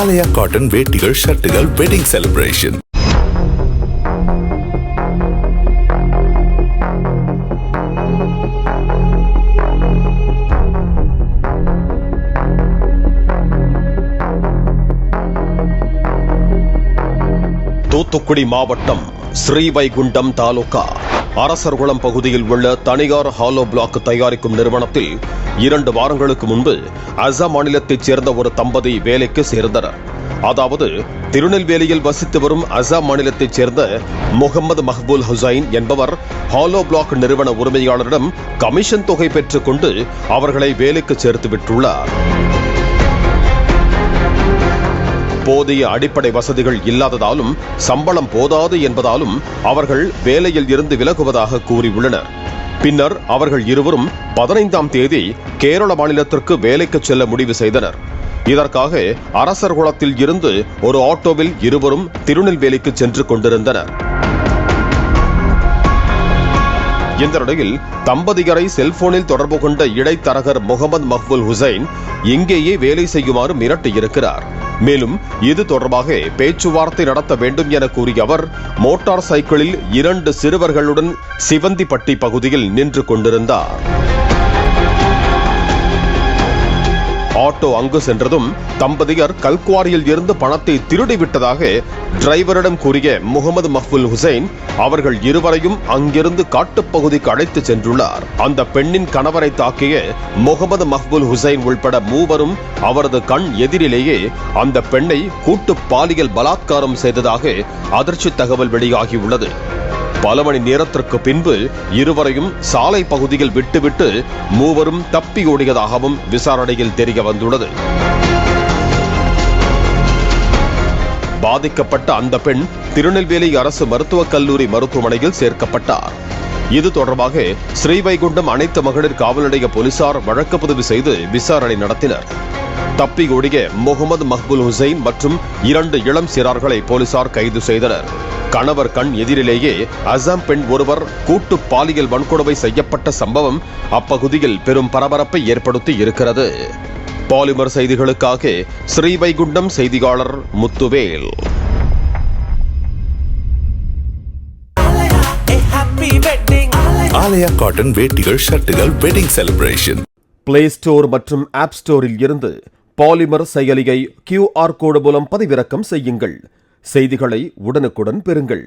ஆலயா cotton வேட்டிகள் ஷர்ட்டுகள் wedding celebration. Thoothukudi மாவட்டம் ஸ்ரீவைகுண்டம் தாலுகா அரசர்குளம் பகுதியில் உள்ள தனியார் ஹாலோ பிளாக் தயாரிக்கும் நிறுவனத்தில் 2 வாரங்களுக்கு முன்பு அசாம் மாநிலத்தைச் சேர்ந்த ஒரு தம்பதி வேலைக்கு சேர்ந்தனர். அதாவது திருநெல்வேலியில் வசித்து வரும் அசாம் மாநிலத்தைச் சேர்ந்த முகமது மஹ்பூல் ஹுசைன் என்பவர் ஹாலோ பிளாக் நிறுவன உரிமையாளரிடம் கமிஷன் தொகை பெற்றுக் கொண்டு அவர்களை வேலைக்கு சேர்த்து விட்டுள்ளார். போதிய அடிப்படை வசதிகள் இல்லாததாலும் சம்பளம் போதாது என்பதாலும் அவர்கள் வேலையில் இருந்து விலகுவதாக கூறியுள்ளனர். பின்னர் அவர்கள் இருவரும் 15ஆம் தேதி கேரள மாநிலத்திற்கு வேலைக்கு செல்ல முடிவு செய்தனர். இதற்காக அரசர்குளத்தில் இருந்து ஒரு ஆட்டோவில் இருவரும் திருநெல்வேலிக்கு சென்று கொண்டிருந்தனர். இந்த நிலையில் தம்பதியரை செல்போனில் தொடர்பு கொண்ட இடைத்தரகர் முகமது மஹ்பூல் ஹுசைன் இங்கேயே வேலை செய்யுமாறு மிரட்டியிருக்கிறார். மேலும் இது தொடர்பாக பேச்சுவார்த்தை நடத்த வேண்டும் என கூறிய அவர் மோட்டார் சைக்கிளில் 2 சிறுவர்களுடன் சிவந்திப்பட்டி பகுதியில் நின்று கொண்டிருந்தார். ஆட்டோ அங்கு சென்றதும் தம்பதியர் கல்குவாரியில் இருந்து பணத்தை திருடிவிட்டதாக டிரைவரிடம் கூறிய முகமது மஹ்பூல் ஹுசைன் அவர்கள் இருவரையும் அங்கிருந்து காட்டுப்பகுதிக்கு அழைத்து சென்றுள்ளார். அந்த பெண்ணின் கணவரை தாக்கிய முகமது மஹ்பூல் ஹுசைன் உள்பட 3 அவரது கண் எதிரிலேயே அந்த பெண்ணை கூட்டு பாலியல் பலாத்காரம் செய்ததாக அதிர்ச்சி தகவல் வெளியாகியுள்ளது. பல மணி நேரத்திற்கு பின்பு இருவரையும் சாலை பகுதியில் விட்டுவிட்டு 3 தப்பி ஓடியதாகவும் விசாரணையில் தெரிய வந்துள்ளது. பாதிக்கப்பட்ட அந்த பெண் திருநெல்வேலி அரசு மருத்துவக் கல்லூரி மருத்துவமனையில் சேர்க்கப்பட்டார். இது தொடர்பாக ஸ்ரீவைகுண்டம் அனைத்து மகளிர் காவல் நிலைய போலீசார் வழக்கு பதிவு செய்து விசாரணை நடத்தினர். தப்பி ஓடிய முகமது மஹ்பூல் ஹுசைன் மற்றும் 2 இளம் சிறார்களை போலீசார் கைது செய்தனர். கணவர் கண் எதிரிலேயே அசாம் பெண் ஒருவர் கூட்டு பாலியல் வன்கொடுமை செய்யப்பட்ட சம்பவம் அப்பகுதியில் பெரும் பரபரப்பை ஏற்படுத்தி இருக்கிறது. பாலிமர் செய்திகளுக்காக ஸ்ரீவைகுண்டம் செய்தியாளர் முத்துவேல். ஆலயா காட்டன் வேட்டிகள் ஷர்ட்டுகள் வெட்டிங் செலிப்ரேஷன். பிளே ஸ்டோர் மற்றும் ஆப் ஸ்டோரில் இருந்து பாலிமர் செயலியை QR கோடு மூலம் பதிவிறக்கம் செய்யுங்கள். செய்திகளை உடனுக்குடன் பெறுங்கள்.